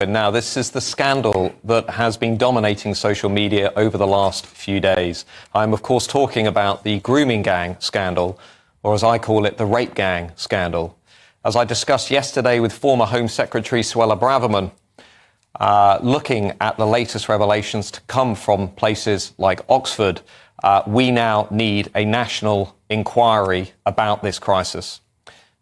Now, this is the scandal that has been dominating social media over the last few days. I'm, of course, talking about the grooming gang scandal, or as I call it, the rape gang scandal. As I discussed yesterday with former Home Secretary Suella Braverman, looking at the latest revelations to come from places like Oxford, we now need a national inquiry about this crisis.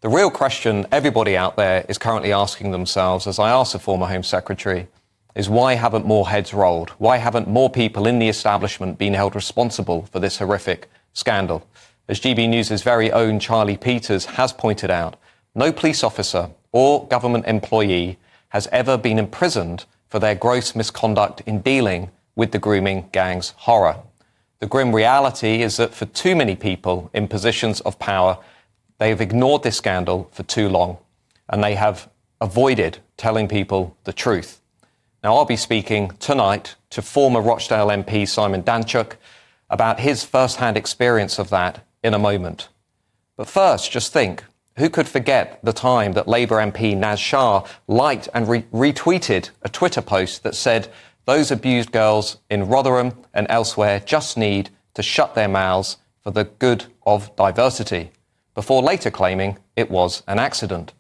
The real question everybody out there is currently asking themselves, as I asked the former Home Secretary, is why haven't more heads rolled? Why haven't more people in the establishment been held responsible for this horrific scandal? As GB News' very own Charlie Peters has pointed out, no police officer or government employee has ever been imprisoned for their gross misconduct in dealing with the grooming gang's horror. The grim reality is that for too many people in positions of power, they have ignored this scandal for too long, and they have avoided telling people the truth. Now, I'll be speaking tonight to former Rochdale MP Simon Danczuk about his first-hand experience of that in a moment. But first, just think, who could forget the time that Labour MP Naz Shah liked and retweeted a Twitter post that said those abused girls in Rotherham and elsewhere just need to shut their mouths for the good of diversity, before later claiming it was an accident.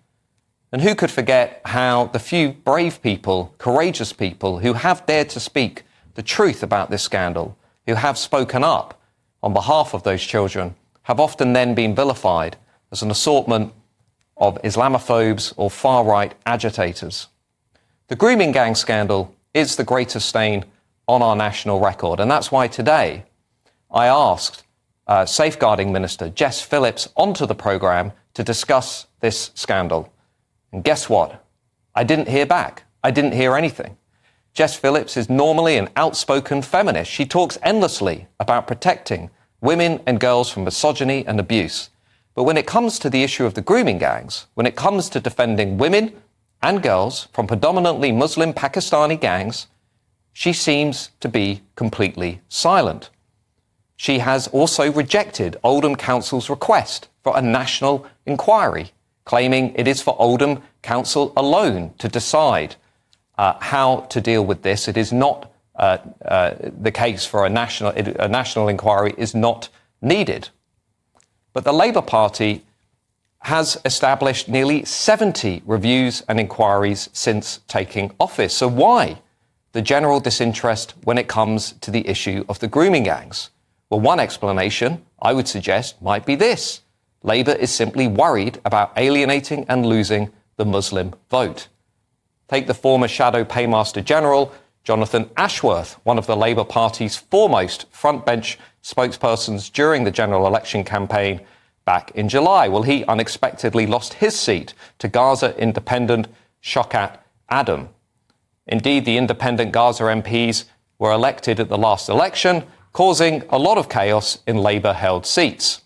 And who could forget how the few brave people, courageous people who have dared to speak the truth about this scandal, who have spoken up on behalf of those children, have often then been vilified as an assortment of Islamophobes or far-right agitators. The grooming gang scandal is the greatest stain on our national record, and that's why today I asked Safeguarding Minister Jess Phillips onto the programme to discuss this scandal. And guess what? I didn't hear back. I didn't hear anything. Jess Phillips is normally an outspoken feminist. She talks endlessly about protecting women and girls from misogyny and abuse. But when it comes to the issue of the grooming gangs, when it comes to defending women and girls from predominantly Muslim Pakistani gangs, she seems to be completely silent. She has also rejected Oldham Council's request for a national inquiry, claiming it is for Oldham Council alone to decide how to deal with this. It is not the case for a national inquiry is not needed. But the Labour Party has established nearly 70 reviews and inquiries since taking office. So why the general disinterest when it comes to the issue of the grooming gangs? Well, one explanation, I would suggest, might be this. Labour is simply worried about alienating and losing the Muslim vote. Take the former Shadow Paymaster General, Jonathan Ashworth, one of the Labour Party's foremost frontbench spokespersons during the general election campaign back in July. Well, he unexpectedly lost his seat to Gaza independent Shaukat Adam. Indeed, the independent Gaza MPs were elected at the last election, causing a lot of chaos in Labour-held seats.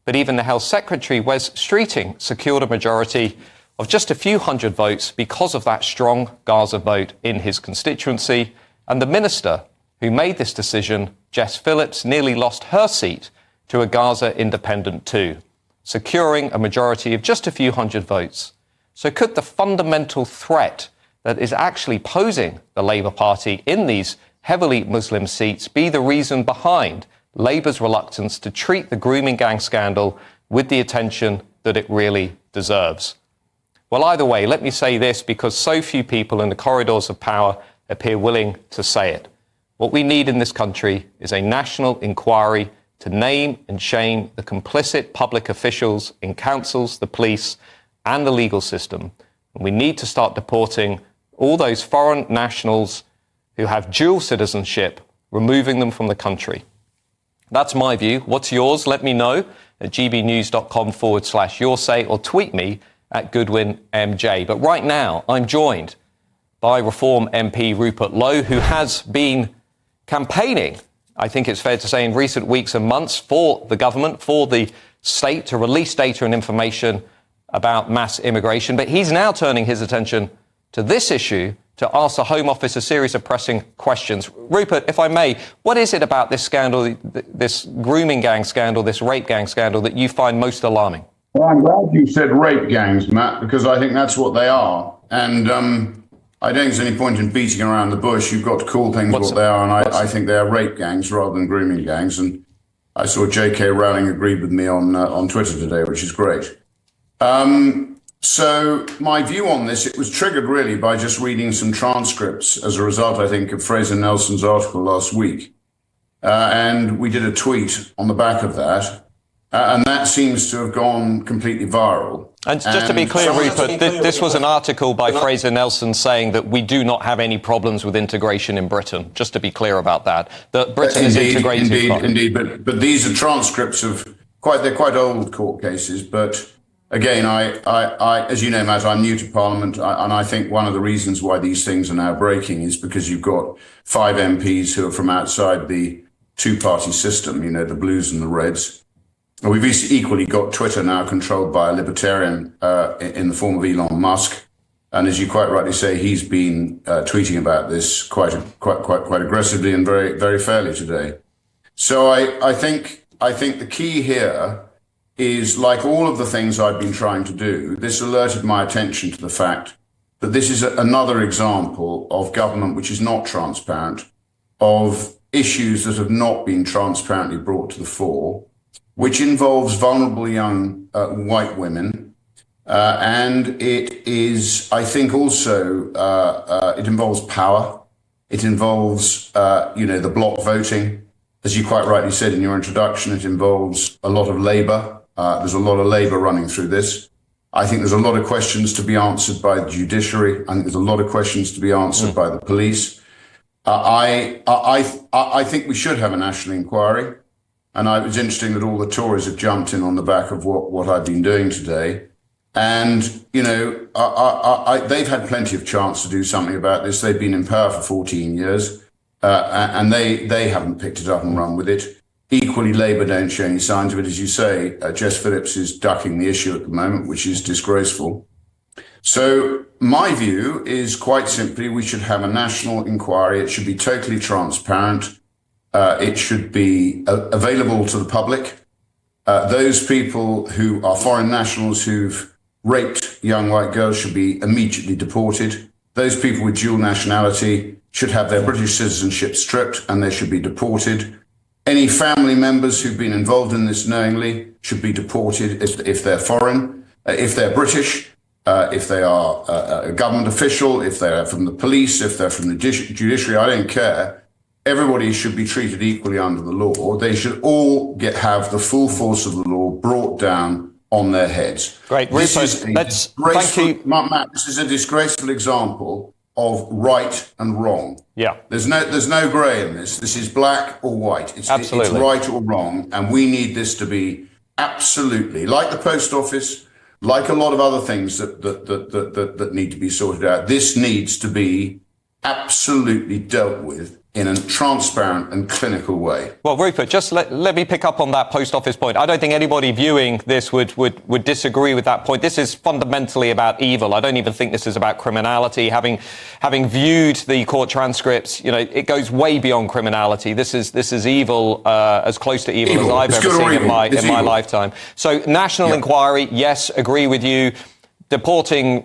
But even the Health Secretary, Wes Streeting, secured a majority of just a few hundred votes because of that strong Gaza vote in his constituency. And the minister who made this decision, Jess Phillips, nearly lost her seat to a Gaza independent too, securing a majority of just a few hundred votes. So could the fundamental threat that is actually posing the Labour Party in these heavily Muslim seats be the reason behind Labour's reluctance to treat the grooming gang scandal with the attention that it really deserves? Well, either way, let me say this, because so few people in the corridors of power appear willing to say it. What we need in this country is a national inquiry to name and shame the complicit public officials in councils, the police and the legal system. And we need to start deporting all those foreign nationals who have dual citizenship, removing them from the country. That's my view. What's yours? Let me know at gbnews.com/yoursay or tweet me at GoodwinMJ. But right now, I'm joined by Reform MP Rupert Lowe, who has been campaigning, I think it's fair to say, in recent weeks and months for the government, for the state to release data and information about mass immigration. But he's now turning his attention to this issue to ask the Home Office a series of pressing questions. Rupert, if I may, what is it about this scandal, this grooming gang scandal, this rape gang scandal, that you find most alarming? Well, I'm glad you said rape gangs, Matt, because I think that's what they are. And I don't think there's any point in beating around the bush. You've got to call things what they are, and I think they are rape gangs rather than grooming gangs. And I saw J.K. Rowling agreed with me on Twitter today, which is great. So my view on this, it was triggered really by just reading some transcripts as a result, I think, of Fraser Nelson's article last week. And we did a tweet on the back of that. And that seems to have gone completely viral. And just to be clear, Rupert, this was an article by Fraser Nelson saying that we do not have any problems with integration in Britain. Just to be clear about that. That Britain is integrated. Indeed. But these are transcripts of they're quite old court cases. But again, I as you know, Matt, I'm new to Parliament. And I think one of the reasons why these things are now breaking is because you've got 5 MPs who are from outside the two-party system, you know, the Blues and the Reds. We've equally got Twitter now controlled by a libertarian in the form of Elon Musk, and as you quite rightly say, he's been tweeting about this quite aggressively and very fairly today. So I think the key here is, like all of the things I've been trying to do, this alerted my attention to the fact that this is another example of government which is not transparent, of issues that have not been transparently brought to the fore, which involves vulnerable young white women. And it is, I think also, it involves power. It involves, the block voting. As you quite rightly said in your introduction, it involves a lot of Labour. There's a lot of Labour running through this. I think there's a lot of questions to be answered by the judiciary. I think there's a lot of questions to be answered by the police. I think we should have a national inquiry. And it was interesting that all the Tories have jumped in on the back of what I've been doing today. And, they've had plenty of chance to do something about this. They've been in power for 14 years, and they haven't picked it up and run with it. Equally, Labour don't show any signs of it. As you say, Jess Phillips is ducking the issue at the moment, which is disgraceful. So my view is quite simply, we should have a national inquiry. It should be totally transparent. It should be available to the public. Those people who are foreign nationals who've raped young white girls should be immediately deported. Those people with dual nationality should have their British citizenship stripped and they should be deported. Any family members who've been involved in this knowingly should be deported if they're foreign. If they're British, if they are a government official, if they're from the police, if they're from the judiciary, I don't care. Everybody should be treated equally under the law. They should all have the full force of the law brought down on their heads. Great, Rupert. Thank you, Matt. This is a disgraceful example of right and wrong. Yeah. There's no grey in this. This is black or white. Absolutely. It's right or wrong, and we need this to be absolutely, like the post office, like a lot of other things that need to be sorted out. This needs to be absolutely dealt with in a transparent and clinical way. Well, Rupert, just let me pick up on that post office point. I don't think anybody viewing this would disagree with that point. This is fundamentally about evil. I don't even think this is about criminality. Having viewed the court transcripts, it goes way beyond criminality. This is evil, as close to evil as I've ever seen in my lifetime. So national inquiry, yes, agree with you. Deporting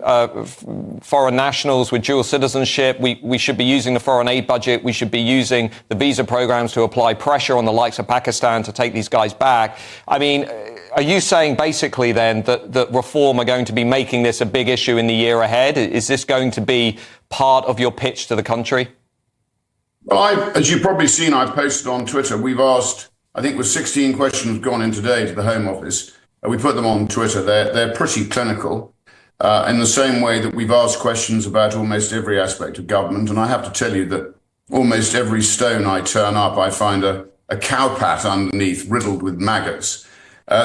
foreign nationals with dual citizenship. We should be using the foreign aid budget. We should be using the visa programs to apply pressure on the likes of Pakistan to take these guys back. I mean, are you saying basically then that Reform are going to be making this a big issue in the year ahead? Is this going to be part of your pitch to the country? Well, as you've probably seen, I've posted on Twitter. We've asked, I think it was 16 questions gone in today to the Home Office. We put them on Twitter. They're pretty clinical. In the same way that we've asked questions about almost every aspect of government. And I have to tell you that almost every stone I turn up, I find a cowpat underneath riddled with maggots.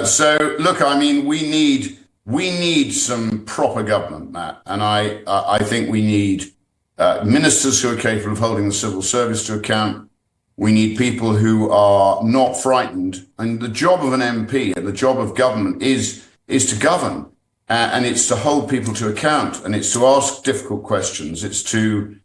So, look, I mean, we need some proper government, Matt. And I think we need ministers who are capable of holding the civil service to account. We need people who are not frightened. And the job of an MP and the job of government is to govern. And it's to hold people to account, and it's to ask difficult questions. It's to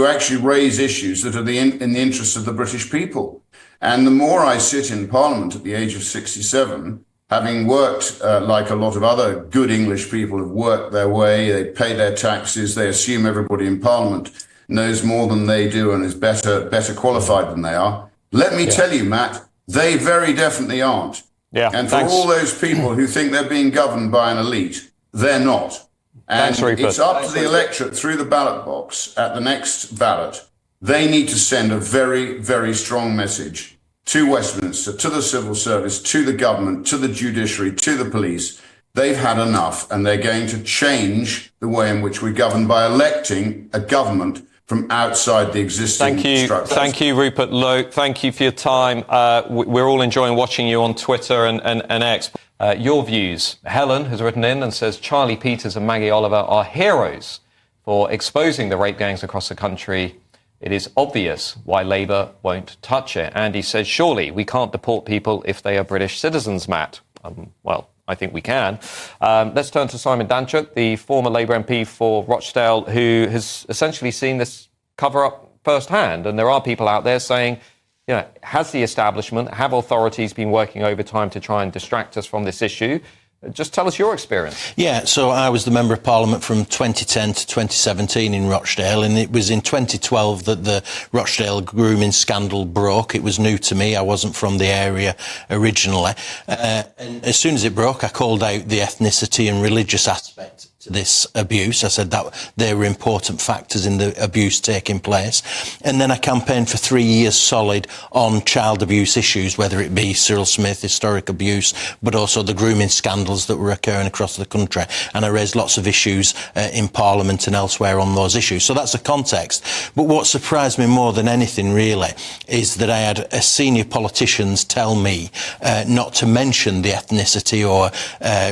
actually raise issues that are in the interests of the British people. And the more I sit in Parliament at the age of 67, having worked like a lot of other good English people have worked their way, they pay their taxes, they assume everybody in Parliament knows more than they do and is better qualified than they are. Let me tell you, Matt, they very definitely aren't. Yeah, and for all those people who think they're being governed by an elite, they're not. And it's up to the electorate through the ballot box at the next ballot. They need to send a very, very strong message to Westminster, to the civil service, to the government, to the judiciary, to the police. They've had enough, and they're going to change the way in which we govern by electing a government from outside the existing structures. Thank you, Rupert Lowe. Thank you for your time. We're all enjoying watching you on Twitter and X. Your views. Helen has written in and says Charlie Peters and Maggie Oliver are heroes for exposing the rape gangs across the country. It is obvious why Labour won't touch it. Andy says, surely we can't deport people if they are British citizens, Matt. Well, I think we can. Let's turn to Simon Danchuk, the former Labour MP for Rochdale, who has essentially seen this cover-up firsthand. And there are people out there saying, you know, has the establishment, have authorities been working overtime to try and distract us from this issue? Just tell us your experience. Yeah, so I was the Member of Parliament from 2010 to 2017 in Rochdale, and it was in 2012 that the Rochdale grooming scandal broke. It was new to me. I wasn't from the area originally. And as soon as it broke, I called out the ethnicity and religious aspect to this abuse. I said that they were important factors in the abuse taking place. And then I campaigned for 3 years solid on child abuse issues, whether it be Cyril Smith, historic abuse, but also the grooming scandals that were occurring across the country. And I raised lots of issues in Parliament and elsewhere on those issues. So that's the context. But what surprised me more than anything, really, is that I had senior politicians tell me not to mention the ethnicity or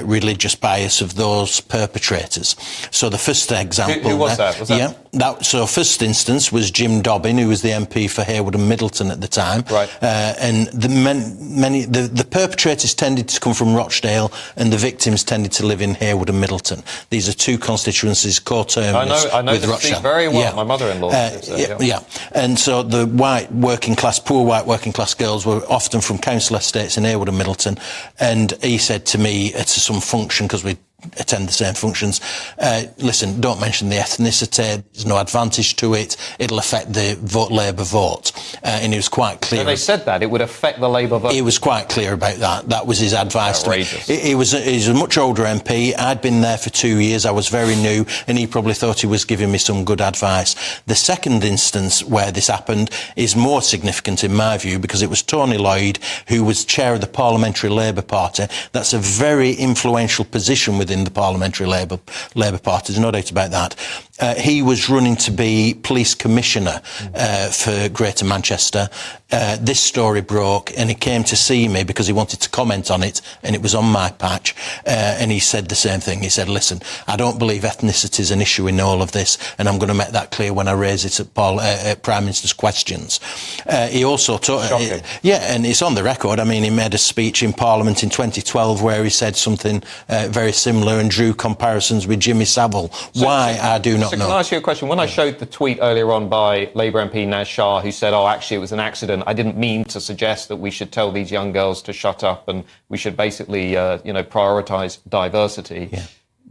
religious bias of those perpetrators. So the first example... Who was that? So first instance was Jim Dobbin, who was the MP for Harewood and Middleton at the time. Right. And the perpetrators tended to come from Rochdale and the victims tended to live in Harewood and Middleton. These are two constituencies co-terminus I know with the Rochdale. seat very well. My mother-in-law lives there. Yeah. And so the poor white working class girls were often from council estates in Harewood and Middleton. And he said to me at some function, because we attend the same functions, listen, don't mention the ethnicity, there's no advantage to it, it'll affect the Labour vote. And he was quite clear. So they said that it would affect the Labour vote? He was quite clear about that. That was his advice to me. He was a much older MP. I'd been there for 2 years. I was very new, and he probably thought he was giving me some good advice. The second instance where this happened is more significant in my view, because it was Tony Lloyd, who was chair of the Parliamentary Labour Party. That's a very influential position within the Parliamentary Labour Party, there's no doubt about that. He was running to be police commissioner for Greater Manchester. This story broke and he came to see me because he wanted to comment on it, and it was on my patch, and he said the same thing. He said, listen, I don't believe ethnicity is an issue in all of this, and I'm going to make that clear when I raise it at Prime Minister's questions. He also and it's on the record. I mean, he made a speech in Parliament in 2012 where he said something very similar and drew comparisons with Jimmy Savile. Why, I do not know. Can I ask you a question? When I showed the tweet earlier on by Labour MP Naz Shah, who said, oh, actually, it was an accident, I didn't mean to suggest that we should tell these young girls to shut up and we should basically, prioritise diversity. Yeah.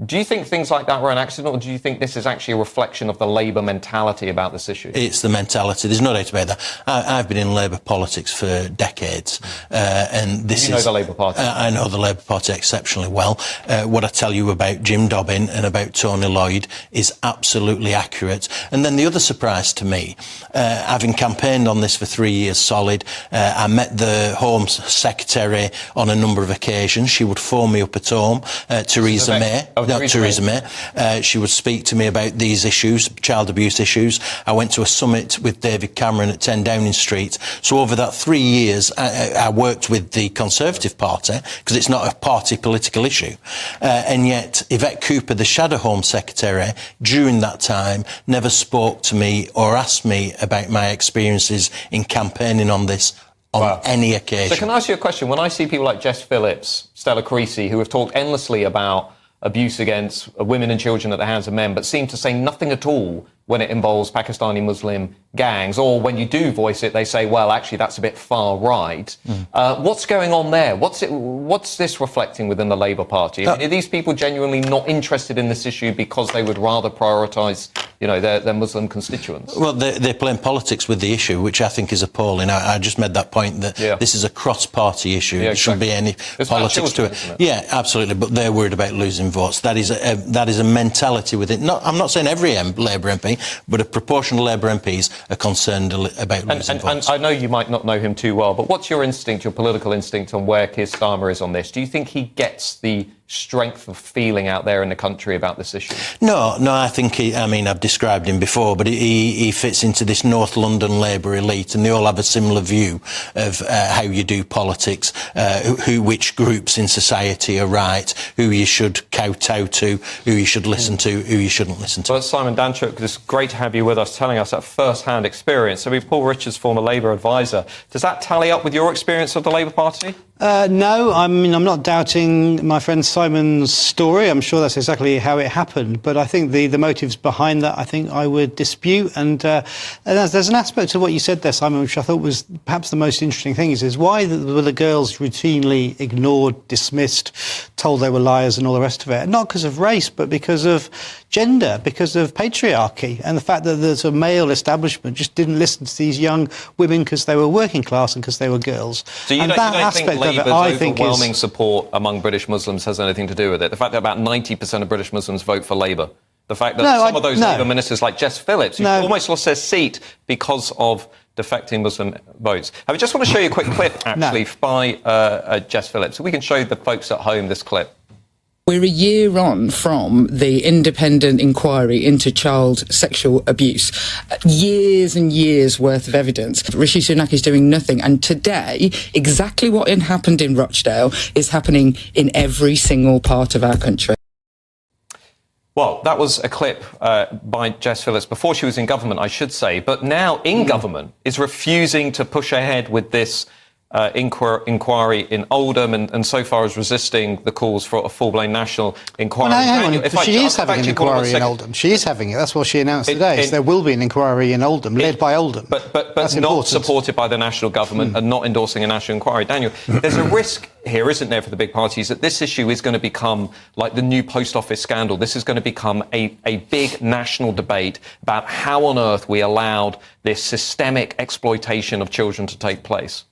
Do you think things like that were an accident, or do you think this is actually a reflection of the Labour mentality about this issue? It's the mentality. There's no doubt about that. I've been in Labour politics for decades, and this know the Labour Party? I know the Labour Party exceptionally well. What I tell you about Jim Dobbin and about Tony Lloyd is absolutely accurate. And then the other surprise to me, having campaigned on this for 3 years solid, I met the Home Secretary on a number of occasions. She would phone me up at home, Theresa May. Theresa May. She would speak to me about these issues, child abuse issues. I went to a summit with David Cameron at 10 Downing Street. So over that 3 years, I worked with the Conservative Party, because it's not a party political issue. And yet, Yvette Cooper, the Shadow Home Secretary, during that time, never spoke to me or asked me about my experiences in campaigning on this on any occasion. So can I ask you a question? When I see people like Jess Phillips, Stella Creasy, who have talked endlessly about abuse against women and children at the hands of men, but seem to say nothing at all when it involves Pakistani Muslim gangs, or when you do voice it, they say, well, actually, that's a bit far right. What's going on there? What's this reflecting within the Labour Party? I mean, are these people genuinely not interested in this issue because they would rather prioritise, their Muslim constituents? Well, they're playing politics with the issue, which I think is appalling. I just made that point that this is a cross-party issue. There shouldn't be any politics to it. Yeah, absolutely. But they're worried about losing votes. That is a mentality within. I'm not saying every Labour MP, but a proportion of Labour MPs are concerned about losing votes. And I know you might not know him too well, but what's your instinct, your political instinct on where Keir Starmer is on this? Do you think he gets the strength of feeling out there in the country about this issue? No, I think I've described him before, but he fits into this North London Labour elite, and they all have a similar view of how you do politics, which groups in society are right, who you should kowtow to, who you should listen to, who you shouldn't listen to. Well, Simon Danczuk, it's great to have you with us, telling us that first-hand experience. So we've Paul Richards, former Labour advisor. Does that tally up with your experience of the Labour Party? No, I'm not doubting my friend Simon's story. I'm sure that's exactly how it happened. But I think the motives behind that, I think I would dispute. And there's an aspect of what you said there, Simon, which I thought was perhaps the most interesting thing, is why were the girls routinely ignored, dismissed, told they were liars and all the rest of it? Not because of race, but because of gender, because of patriarchy, and the fact that the sort of male establishment just didn't listen to these young women because they were working class and because they were girls. So you don't think Labour's overwhelming support among British Muslims has anything to do with it? The fact that about 90% of British Muslims vote for Labour? The fact that some of those Labour ministers, like Jess Phillips, who almost lost their seat because of defecting Muslim votes. I just want to show you a quick clip, actually, by Jess Phillips. We can show the folks at home this clip. We're a year on from the independent inquiry into child sexual abuse. Years and years worth of evidence. Rishi Sunak is doing nothing. And today, exactly what happened in Rochdale is happening in every single part of our country. Well, that was a clip by Jess Phillips before she was in government, I should say, but now in government is refusing to push ahead with this inquiry in Oldham, and so far is resisting the calls for a full-blown national inquiry. Well, hang on, she is having an inquiry in Oldham. She is having it. That's what she announced today. So there will be an inquiry in Oldham, led by Oldham. But not supported by the national government and not endorsing a national inquiry. Daniel, there's a risk here, isn't there, for the big parties, that this issue is going to become like the new post office scandal. This is going to become a big national debate about how on earth we allowed this systemic exploitation of children to take place.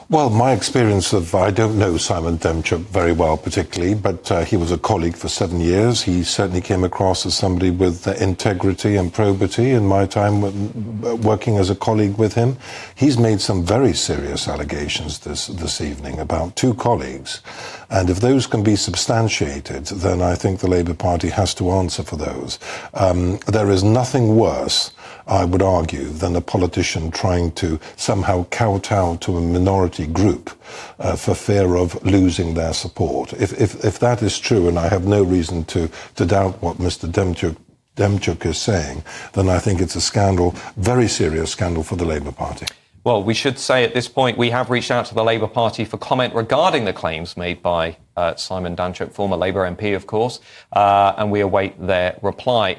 Well, my experience I don't know Simon Danczuk very well particularly, but he was a colleague for 7 years. He certainly came across as somebody with integrity and probity in my time working as a colleague with him. He's made some very serious allegations this evening about 2 colleagues. And if those can be substantiated, then I think the Labour Party has to answer for those. There is nothing worse, I would argue, than a politician trying to somehow kowtow to a minority group for fear of losing their support. If that is true, and I have no reason to doubt what Mr. Danczuk is saying, then I think it's a scandal, very serious scandal for the Labour Party. Well, we should say at this point we have reached out to the Labour Party for comment regarding the claims made by Simon Danczuk, former Labour MP, of course, and we await their reply.